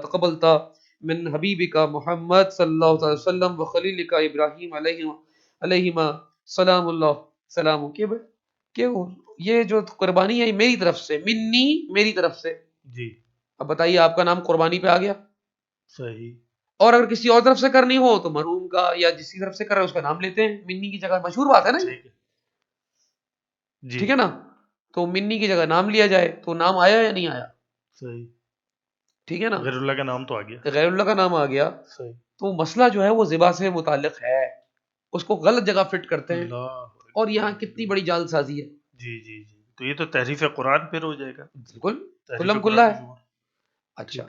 S5: تقبلتا من حبیبک محمد صلی اللہ علیہ وسلم و خلیلک ابراہیم علیہما سلام اللہ سلام. کہ یہ جو قربانی ہے میری طرف سے، منی میری طرف سے.
S2: جی
S5: اب بتائیے آپ کا نام قربانی پہ آ گیا،
S2: صحیح.
S5: اور اگر کسی اور طرف سے کرنی ہو تو مرحوم کا یا جس کی طرف سے کر رہے ہیں اس کا نام لیتے ہیں منی کی جگہ. مشہور بات ہے نا یہ.
S2: ٹھیک ہے. جی
S5: ٹھیک ہے نا. تو منی کی جگہ نام لیا جائے تو نام آیا یا نہیں آیا؟
S2: صحیح.
S5: ٹھیک ہے نا.
S2: غیر اللہ کا نام تو آ گیا.
S5: غیر اللہ کا نام آ گیا.
S2: صحیح.
S5: تو مسئلہ جو ہے وہ ذبح سے متعلق ہے، اس کو غلط جگہ فٹ کرتے ہیں،
S2: اللہ
S5: اور یہاں کتنی بڑی جعل سازی ہے.
S2: جی جی جی تو یہ تو تحریف قرآن پھر ہو جائے گا.
S5: بالکل
S2: تحریف
S5: کلم
S2: قرآن
S5: کلا
S2: پہ
S5: ہے.
S2: شمار.
S5: اچھا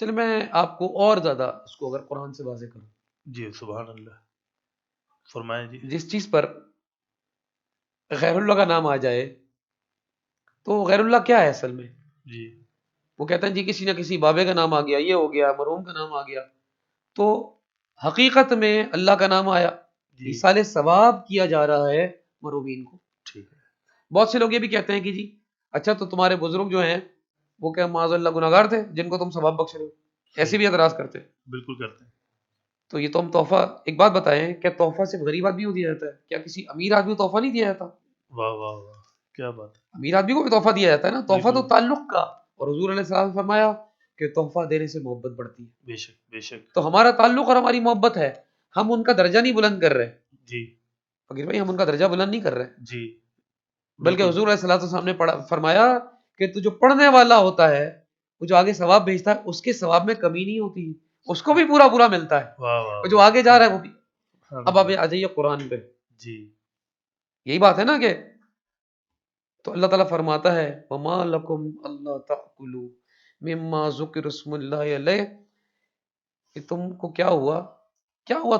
S5: چلے میں آپ کو اور زیادہ اس کو اگر قرآن سے واضح کروں،
S2: جی سبحان اللہ، فرمائیں جی.
S5: جس چیز پر غیر اللہ کا نام آ جائے تو غیر اللہ کیا ہے اصل میں؟
S2: جی
S5: وہ کہتے ہیں جی کسی نہ کسی بابے کا نام آ گیا، یہ ہو گیا، مرحوم کا نام آ گیا، تو حقیقت میں اللہ کا نام آیا،
S2: جی
S5: ایصال ثواب کیا جا رہا ہے مرحومین کو.
S2: ٹھیک ہے.
S5: بہت سے لوگ یہ بھی کہتے ہیں کہ جی اچھا تو تمہارے بزرگ جو ہیں وہ کیا معاذ اللہ گناہگار تھے جن کو تم ثواب بخش رہے ہو، ایسے بھی اعتراض کرتے ہیں.
S2: بالکل کرتے ہیں.
S5: تو یہ تو ہم تحفہ، ایک بات بتائیں، کیا تحفہ صرف غریب آدمی کو دیا جاتا ہے؟ کیا کسی امیر آدمی کو تحفہ نہیں دیا جاتا؟
S2: واہ واہ واہ، کیا بات ہے.
S5: امیر آدمی کو بھی تحفہ دیا جاتا ہے نا، تحفہ تو
S2: بالکل.
S5: تعلق کا، اور حضور علیہ السلام نے فرمایا کہ تحفہ دینے سے محبت بڑھتی ہے.
S2: بے شک بے شک.
S5: تو ہمارا تعلق اور ہماری محبت ہے، ہم ان کا درجہ نہیں بلند کر رہے
S2: جی
S5: فقیر بھائی، ہم ان کا درجہ بلند نہیں کر رہے،
S2: جی
S5: بلکہ
S2: بالکل.
S5: حضور علیہ السلام نے فرمایا کہ تو جو پڑھنے والا ہوتا ہے وہ جو آگے ثواب بھیجتا ہے اس کے ثواب میں کمی نہیں ہوتی، اس کو بھی پورا پورا ملتا ہے،
S2: واہ واہ
S5: اور جو آگے جا رہا ہے وہ بھی.
S2: سبحان
S5: اب آپ
S2: اللہ.
S5: آ جائیے قرآن پہ،
S2: جی
S5: یہی بات ہے نا کہ تو اللہ تعالیٰ فرماتا ہے وَمَا لَكُمْ أَلَّا تَأْكُلُوا مِمَّا ذُكِرَ اسْمُ اللَّهِ عَلَيْهِ، کہ تم کو کیا ہوا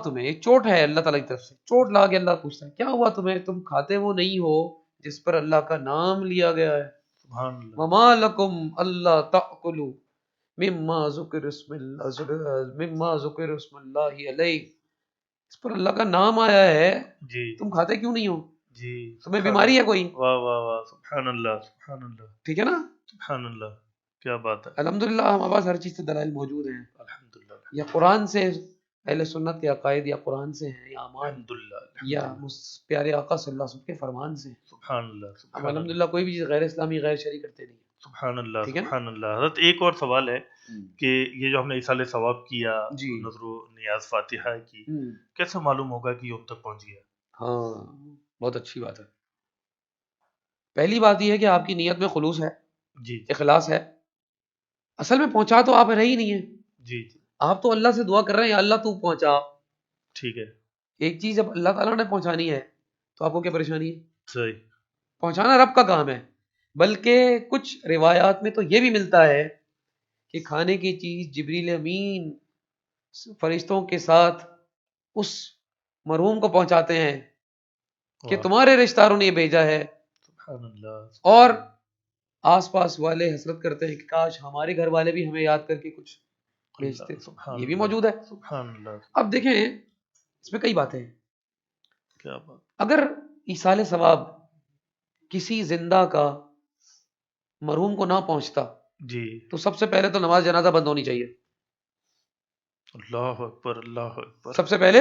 S5: تمہیں؟ یہ چوٹ ہے اللہ تعالیٰ کی طرف سے، چوٹ لا کے اللہ پوچھتا ہے کیا ہوا تمہیں، تم کھاتے وہ نہیں ہو جس پر اللہ کا نام لیا گیا ہے.
S2: سبحان اللہ.
S5: وَمَا لَكُمْ أَلَّا تَأْكُلُوا مِمَّا ذُكِرَ اسْمُ اللَّهِ عَلَيْهِ، اس پر اللہ کا نام آیا ہے،
S2: جی
S5: تم کھاتے کیوں نہیں ہو؟
S2: جی.
S5: تمہیں
S2: سبحان
S5: بیماری ہے کوئی؟
S2: واہ واہ واہ، سبحان اللہ سبحان اللہ
S5: ٹھیک ہے نا،
S2: سبحان اللہ، کیا بات ہے.
S5: الحمدللہ ہمارے پاس ہر چیز سے دلائل موجود ہیں،
S2: الحمدللہ
S5: یا قرآن سے اہل سنت کے عقائد، یا قرآن سے ہیں، یا اعمال،
S2: الحمدللہ
S5: یا
S2: الحمدللہ.
S5: پیارے آقا صلی اللہ علیہ وسلم کے فرمان سے.
S2: سبحان اللہ
S5: ہم
S2: سبحان اللہ
S5: الحمدللہ کوئی بھی چیز غیر اسلامی غیر شرعی کرتے نہیں.
S2: سبحان اللہ
S5: ٹھیک ہے نا؟
S2: سبحان اللہ. حضرت ایک اور سوال ہے کہ یہ جو ہم نے ایصال ثواب کیا،
S5: جی.
S2: نظر و نیاز فاتحہ کی، کیسے معلوم ہوگا کہ یہ ان تک پہنچ گیا؟
S5: ہاں بہت اچھی بات ہے. پہلی بات یہ ہے کہ آپ کی نیت میں خلوص ہے،
S2: جی
S5: اخلاص ہے. اصل میں پہنچا تو آپ رہے ہی نہیں ہے،
S2: جی جی
S5: آپ تو اللہ سے دعا کر رہے ہیں یا اللہ تو پہنچا.
S2: ٹھیک ہے.
S5: ایک چیز جب اللہ تعالیٰ نے پہنچانی ہے تو آپ کو کیا پریشانی ہے؟
S2: صحیح.
S5: پہنچانا رب کا کام ہے. بلکہ کچھ روایات میں تو یہ بھی ملتا ہے کہ کھانے کی چیز جبریل امین فرشتوں کے ساتھ اس مرحوم کو پہنچاتے ہیں کہ
S2: واہ،
S5: تمہارے رشتہ داروں نے یہ بھیجا ہے،
S2: سبحان اللہ.
S5: اور آس پاس والے حسرت کرتے ہیں کہ کاش ہمارے گھر والے بھی ہمیں یاد کر کے کچھ بھیجتے.
S2: سبحان
S5: یہ بھی
S2: اللہ،
S5: موجود ہے.
S2: سبحان اللہ.
S5: اب دیکھیں اس میں کئی باتیں ہیں.
S2: کیا بات.
S5: اگر ایصال ثواب کسی زندہ کا مرحوم کو نہ پہنچتا
S2: جی
S5: تو سب سے پہلے تو نماز جنازہ بند ہونی چاہیے.
S2: اللہ اکبر اللہ اکبر.
S5: سب سے پہلے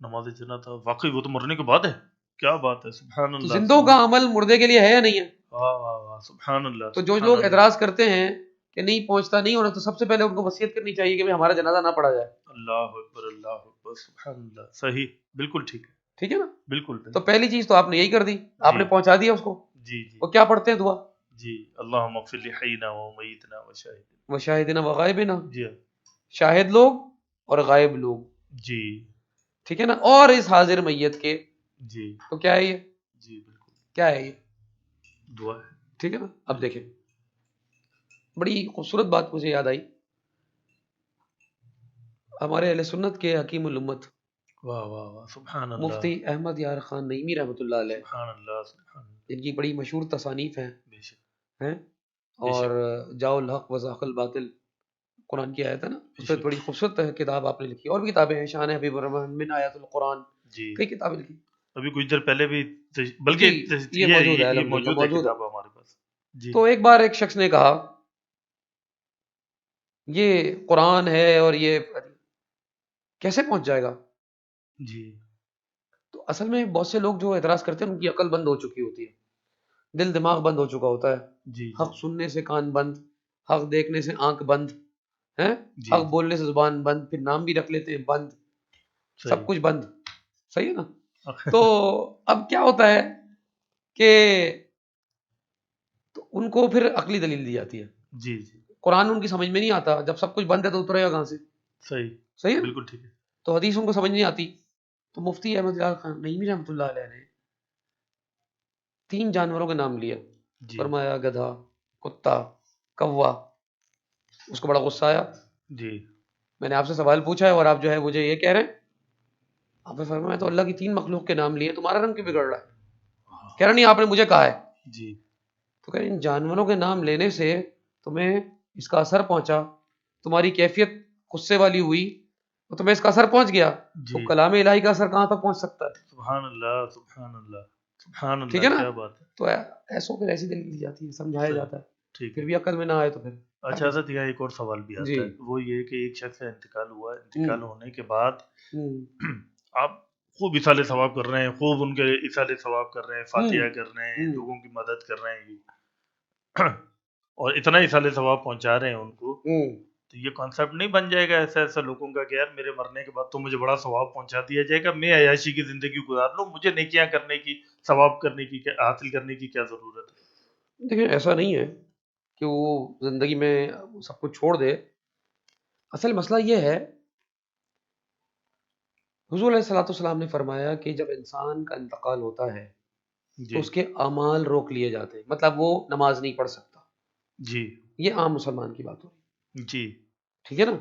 S2: نماز جنازہ واقعی وہ تو مرنے کے بعد ہے. کیا بات ہے. سبحان
S5: تو
S2: اللہ.
S5: زندوں کا عمل مردے کے لیے ہے یا نہیں ہے؟
S2: واہ واہ واہ، سبحان اللہ.
S5: تو جو
S2: سبحان
S5: لوگ
S2: اللہ.
S5: اعتراض کرتے ہیں کہ نہیں پہنچتا نہیں ہونا، تو سب سے پہلے ان کو وصیت کرنی چاہیے کہ ہمارا جنازہ نہ پڑھا جائے.
S2: اللہ اکبر اللہ اکبر. سبحان اللہ. صحیح، بالکل ٹھیک ہے.
S5: ٹھیک ہے نا؟
S2: بالکل
S5: تو پہلی چیز تو آپ نے یہی کر دی، آپ نے پہنچا دیا اس کو.
S2: جی جی
S5: وہ کیا پڑھتے ہیں دعا؟
S2: جی. اللہم اغفر لحینا و میتنا و شاہدنا.
S5: وشاہدنا وغائبنا،
S2: جی
S5: شاہد لوگ اور غائب لوگ.
S2: جی
S5: ٹھیک ہے نا؟ اور اس حاضر میت کے.
S2: جی
S5: تو کیا ہے یہ؟
S2: جی بالکل
S5: کیا ہے یہ؟
S2: دعا ہے.
S5: ٹھیک ہے نا؟ اب دیکھیں بڑی خوبصورت بات مجھے یاد آئی. ہمارے اہل سنت کے حکیم الامت
S2: واہ واہ واہ، سبحان اللہ.
S5: مفتی احمد یار خان نعیمی رحمۃ اللہ علیہ،
S2: سبحان اللہ سبحان اللہ.
S5: ان کی بڑی مشہور تصانیف ہیں
S2: بے شک
S5: ہیں، اور جاء الحق وزاق الباطل قرآن کی آیت ہے نا، اس پہ بڑی خوبصورت کتاب آپ نے لکھی. اور بھی کتابیں ہیں، شان حبیب الرحمن من آیات القرآن،
S2: جی.
S5: کئی کتابیں لکھی.
S2: ابھی کچھ دیر پہلے بھی بلکہ
S5: جی، یہ موجود ہے،
S2: یہ
S5: الحمدللہ
S2: موجود ہے
S5: موجود ہے.
S2: کتاب ہمارے پاس. جی
S5: تو ایک بار ایک شخص نے کہا یہ قرآن ہے اور یہ کیسے پہنچ جائے گا؟
S2: جی
S5: تو اصل میں بہت سے لوگ جو اعتراض کرتے ہیں ان کی عقل بند ہو چکی ہوتی ہے، دل دماغ بند ہو چکا ہوتا ہے.
S2: جی
S5: حق سننے سے کان بند، حق دیکھنے سے آنکھ بند ہیں،
S2: جی
S5: حق بولنے سے زبان بند، پھر نام بھی رکھ لیتے ہیں بند، سب کچھ بند. صحیح ہے نا؟ تو اب کیا ہوتا ہے کہ تو ان کو پھر عقلی دلیل دی جاتی ہے.
S2: جی جی
S5: قرآن ان کی سمجھ میں نہیں آتا، جب سب کچھ بند ہے تو اترے گا کہاں سے؟
S2: صحیح
S5: صحیح ہے.
S2: بالکل ٹھیک ہے.
S5: تو حدیث ان کو سمجھ نہیں آتی. تو مفتی احمد یار خان نعیمی رحمۃ اللہ علیہ نے 3 جانوروں کے نام لیا.
S2: جی
S5: فرمایا گدھا، کتا، کوا. اس کو بڑا غصہ آیا.
S2: جی
S5: میں نے آپ سے سوال پوچھا ہے اور آپ جو ہے مجھے یہ کہہ رہے ہیں. آپ نے فرمایا میں تو اللہ کی 3 مخلوق کے نام لیے, تمہارا رنگ کیوں بگڑ رہا ہے؟ کہہ رہا نہیں آپ نے مجھے کہا ہے.
S2: جی
S5: تو کہہ رہے ان جانوروں کے نام لینے سے تمہیں اس کا اثر پہنچا, تمہاری کیفیت غصے والی ہوئی تو تمہیں اس کا اثر پہنچ گیا, تو
S2: جی
S5: کلام الہی کا اثر کہاں تک پہنچ سکتا ہے؟
S2: سبحان اللہ سبحان اللہ سبحان
S5: ٹھیک ہے
S2: اللہ,
S5: نا؟
S2: کیا بات ہے.
S5: تو ایسوں پھر ایسی دلیل دی جاتی ہے, سمجھایا
S2: صحیح,
S5: جاتا ہے,
S2: ٹھیک
S5: پھر
S2: ہے.
S5: بھی عقل میں نہ آئے تو پھر
S2: اچھا حضرت یہاں ایک اور سوال بھی
S5: جی
S2: آتا ہے, وہ یہ کہ ایک شخص کا انتقال ہوا,
S5: ہوں
S2: انتقال ہونے کے بعد
S5: ہوں
S2: آپ خوب اصال ثواب کر رہے ہیں, خوب ان کے اصال ثواب کر رہے ہیں, فاتحہ کر رہے ہیں,
S5: ہوں
S2: لوگوں کی مدد کر رہے ہیں اور اتنا اصال ثواب پہنچا رہے ہیں ان کو,
S5: ہوں
S2: تو یہ کانسیپٹ نہیں بن جائے گا ایسا ایسا لوگوں کا کہ یار میرے مرنے کے بعد تو مجھے بڑا ثواب پہنچا دیا جائے گا, میں عیاشی کی زندگی گزار لوں, مجھے نیکیاں کرنے کی, ثواب کرنے کی, حاصل کرنے کی کیا ضرورت ہے؟
S5: دیکھیں ایسا نہیں ہے کہ وہ زندگی میں سب کچھ چھوڑ دے. اصل مسئلہ یہ ہے, حضور علیہ الصلوۃ والسلام نے فرمایا کہ جب انسان کا انتقال ہوتا ہے تو
S2: جی
S5: اس کے اعمال روک لیے جاتے ہیں, مطلب وہ نماز نہیں پڑھ سکتا.
S2: جی
S5: یہ عام مسلمان کی بات ہو رہی ہے,
S2: جی
S5: ٹھیک ہے نا,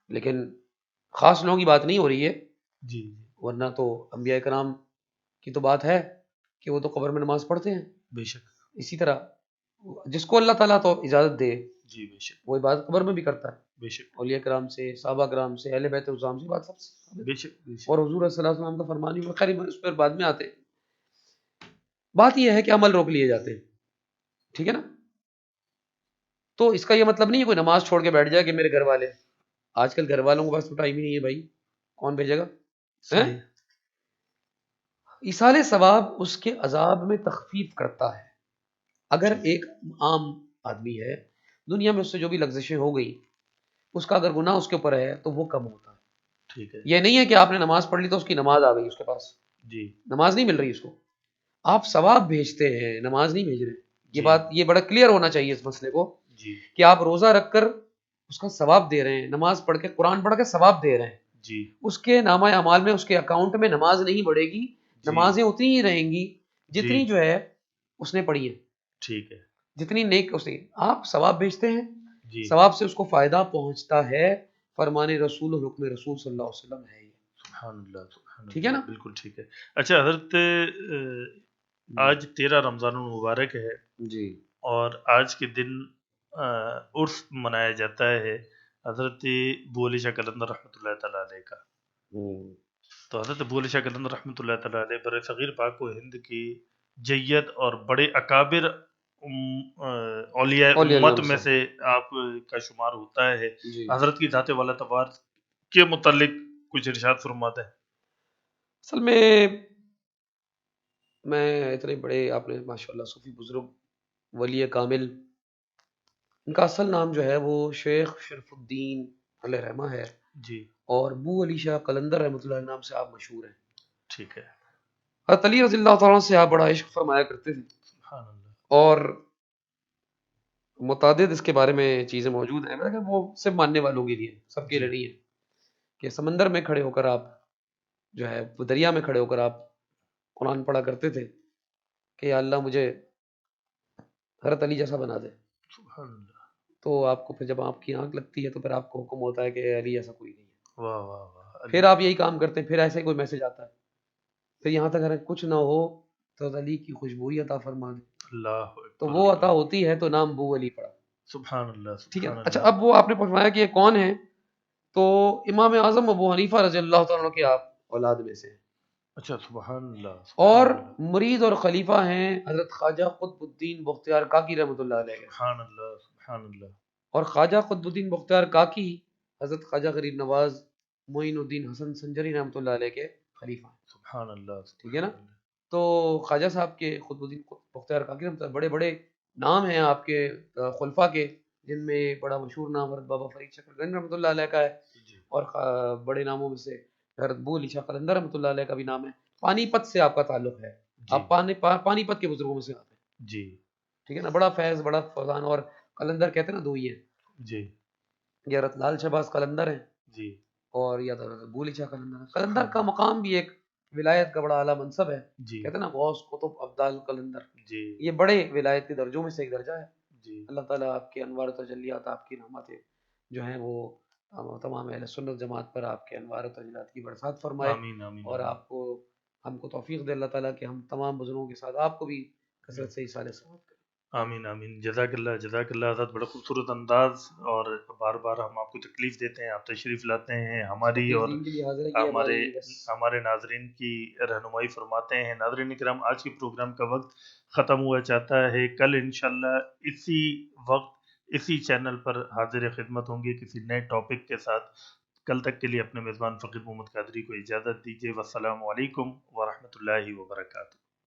S5: لیکن خاص لوگوں کی بات نہیں ہو رہی ہے,
S2: جی
S5: ورنہ تو انبیاء کرام کی تو بات ہے کہ وہ تو قبر میں نماز پڑھتے ہیں.
S2: بے شک,
S5: اسی طرح جس کو اللہ تعالیٰ تو اجازت دے
S2: جی بے شک,
S5: وہ عبادت قبر میں بھی کرتا ہے.
S2: بے شک,
S5: اولیاء کرام سے, صحابہ کرام سے, اہل بیت الزام سے بات سب سے ثابت ہے.
S2: بے شک, بے شک.
S5: اور حضور صلی اللہ علیہ وسلم کا فرمان بھی, خیر اس پر بعد میں آتے ہیں. بات یہ ہے کہ عمل روک لیے جاتے ہیں, ٹھیک ہے نا. تو اس کا یہ مطلب نہیں ہے کوئی نماز چھوڑ کے بیٹھ جائے کہ میرے گھر والے, آج کل گھر والوں کے پاس تو ٹائم ہی نہیں ہے بھائی, کون بھیجے گا؟
S2: صحیح,
S5: ایصال ثواب اس کے عذاب میں تخفیف کرتا ہے. اگر
S2: جی
S5: ایک عام آدمی ہے, دنیا میں اس سے جو بھی لغزشیں ہو گئی, اس کا اگر گناہ اس کے اوپر ہے تو وہ کم ہوتا ہے.
S2: ٹھیک ہے.
S5: یہ نہیں ہے کہ آپ نے نماز پڑھ لی تو اس کی نماز آ گئی اس کے پاس,
S2: جی
S5: نماز نہیں مل رہی اس کو, آپ ثواب بھیجتے ہیں, نماز نہیں بھیج رہے. یہ
S2: جی
S5: بات یہ بڑا کلیئر ہونا چاہیے اس مسئلے کو,
S2: جی
S5: کہ آپ روزہ رکھ کر اس کا ثواب دے رہے ہیں, نماز پڑھ کے, قرآن پڑھ کے ثواب دے رہے ہیں.
S2: جی
S5: اس کے نامہ اعمال میں, اس کے اکاؤنٹ میں نماز نہیں بڑھے گی,
S2: جی
S5: نمازیں اتنی ہی رہیں گی
S2: جی
S5: جتنی جو ہے اس نے پڑھی ہے,
S2: ٹھیک ہے.
S5: جتنی نیک اس نے. آپ ثواب بھیجتے ہیں,
S2: جی
S5: ثواب سے اس کو فائدہ پہنچتا ہے, فرمان رسول و حکم رسول صلی اللہ علیہ وسلم ہے یہ,
S2: سبحان اللہ سبحان
S5: ٹھیک ہے
S2: اللہ,
S5: نا.
S2: بالکل ٹھیک ہے. اچھا حضرت, آج 13 رمضان المبارک ہے,
S5: جی
S2: اور آج کے دن عرس منایا جاتا ہے حضرت ابو علی شاہ قلندر رحمۃ اللہ تعالیٰ علیہ کا. تو حضرت ابو علی شاہ قلندر رحمۃ اللہ تعالیٰ علیہ بر صغیر پاک و ہند کی جید اور بڑے اکابر اولیاء
S5: اولیاء
S2: امت
S5: اللہ
S2: میں
S5: سے.
S2: سے آپ کا شمار ہوتا ہے.
S5: جی
S2: حضرت کی ذات والا تبار کے متعلق کچھ ارشاد فرماتے ہیں.
S5: اصل میں اتنے بڑے, آپ نے ماشاء اللہ صوفی بزرگ ولی کامل, ان کا اصل نام جو ہے وہ شیخ شرف الدین علیہ رحمہ ہے,
S2: جی
S5: اور ابو علی شاہ قلندر رحمۃ اللہ علیہ نام سے آپ مشہور ہیں.
S2: ٹھیک ہے.
S5: حضرت علی رضی اللہ تعالیٰ سے آپ بڑا عشق فرمایا کرتے تھے,
S2: سبحان اللہ.
S5: اور متعدد اس کے بارے میں چیزیں موجود ہیں, لیکن وہ صرف ماننے والوں کے لیے, سب کے
S2: جی
S5: لیے نہیں ہے. کہ سمندر میں کھڑے ہو کر آپ جو ہے, دریا میں کھڑے ہو کر آپ قرآن پڑھا کرتے تھے کہ یا اللہ مجھے حضرت علی جیسا بنا دے.
S2: سبحان اللہ.
S5: تو آپ کو پھر جب آپ کی آنکھ لگتی ہے تو پھر آپ کو حکم ہوتا ہے کہ علی ایسا کوئی نہیں ہے.
S2: واہ واہ واہ.
S5: پھر آپ یہی کام کرتے ہیں, پھر ایسے کوئی میسج آتا ہے, پھر یہاں تک اگر کچھ نہ ہو تو علی کی خوشبوئی عطا فرما دے,
S2: اللہ
S5: تو
S2: اکبر.
S5: وہ عطا ہوتی ہے, تو نام ابو علی پڑا.
S2: سبحان اللہ
S5: ٹھیک ہے.
S2: سبحان
S5: اچھا,
S2: اللہ.
S5: اب وہ آپ نے فرمایا کہ یہ کون ہے, تو امام اعظم ابو حنیفہ رضی اللہ تعالیٰ عنہ کے آپ اولاد میں سے ہیں,
S2: اچھا سبحان اللہ
S5: اور
S2: سبحان اللہ
S5: مرید اور خلیفہ ہیں حضرت خواجہ قطب الدین بختیار کاکی رحمۃ اللہ علیہ.
S2: سبحان اللہ سبحان اللہ.
S5: اور خواجہ قطب الدین بختیار کاکی حضرت خواجہ غریب نواز معین الدین حسن سنجری رحمۃ اللہ علیہ کے خلیفہ ہیں.
S2: سبحان اللہ.
S5: ٹھیک ہے نا. تو خواجہ صاحب کے قطب الدین بختیار کاکی رحمۃ اللہ, بڑے بڑے نام ہیں آپ کے خلفاء کے, جن میں بڑا مشہور نام حضرت بابا فرید شکر گنج رحمۃ اللہ علیہ کا ہے,
S2: جی
S5: اور بڑے ناموں میں سے حضرت ابو علی شاہ قلندر رحمۃ اللہ علیہ کا بھی نام ہے. پانی پت سے آپ کا تعلق ہے,
S2: جی
S5: آپ پانی پت کے بزرگوں میں سے آتے ہیں,
S2: جی
S5: ٹھیک ہے نا. بڑا فیض, بڑا فضان, اور قلندر کہتے ہیں نا دو ہی ہیں,
S2: جی
S5: یہ حضرت لال شہباز قلندر ہیں,
S2: جی.
S5: اور یا حضرت ابو علی شاہ قلندر. قلندر کا مقام بھی ایک ولایت کا بڑا اعلیٰ منصب ہے,
S2: جی
S5: کہتے ہیں نا غوث قطب ابدال قلندر,
S2: جی
S5: یہ بڑے ولایت کے درجوں میں سے ایک درجہ ہے.
S2: جی.
S5: اللہ تعالیٰ آپ کے انوار و تجلیات, آپ کی رحمتیں جو ہیں وہ تمام اہل سنت جماعت پر آپ کے انوار و تجلیات کی برسات فرمائے،
S2: آمین آمین
S5: اور
S2: آمین
S5: آپ کو ہم کو توفیق دے اللہ تعالیٰ کہ ہم تمام بزرگوں کے ساتھ آپ کو بھی کثرت سے اصالہ ثواب کریں۔
S2: آمین آمین، جزاک اللہ حضرت، بڑا خوبصورت انداز، اور بار بار ہم آپ کو تکلیف دیتے ہیں، آپ تشریف لاتے ہیں ہماری
S5: کس
S2: اور
S5: دین کے لیے حاضر ہے یہ
S2: ہمارے
S5: ہماری بس
S2: ہمارے ناظرین کی رہنمائی فرماتے ہیں۔ ناظرین کرام، آج کے پروگرام کا وقت ختم ہوا چاہتا ہے، کل انشاءاللہ اسی وقت اسی چینل پر حاضر خدمت ہوں گے کسی نئے ٹاپک کے ساتھ۔ کل تک کے لیے اپنے میزبان فقیر محمد قادری کو اجازت دیجیے۔ والسلام علیکم ورحمۃ اللہ وبرکاتہ۔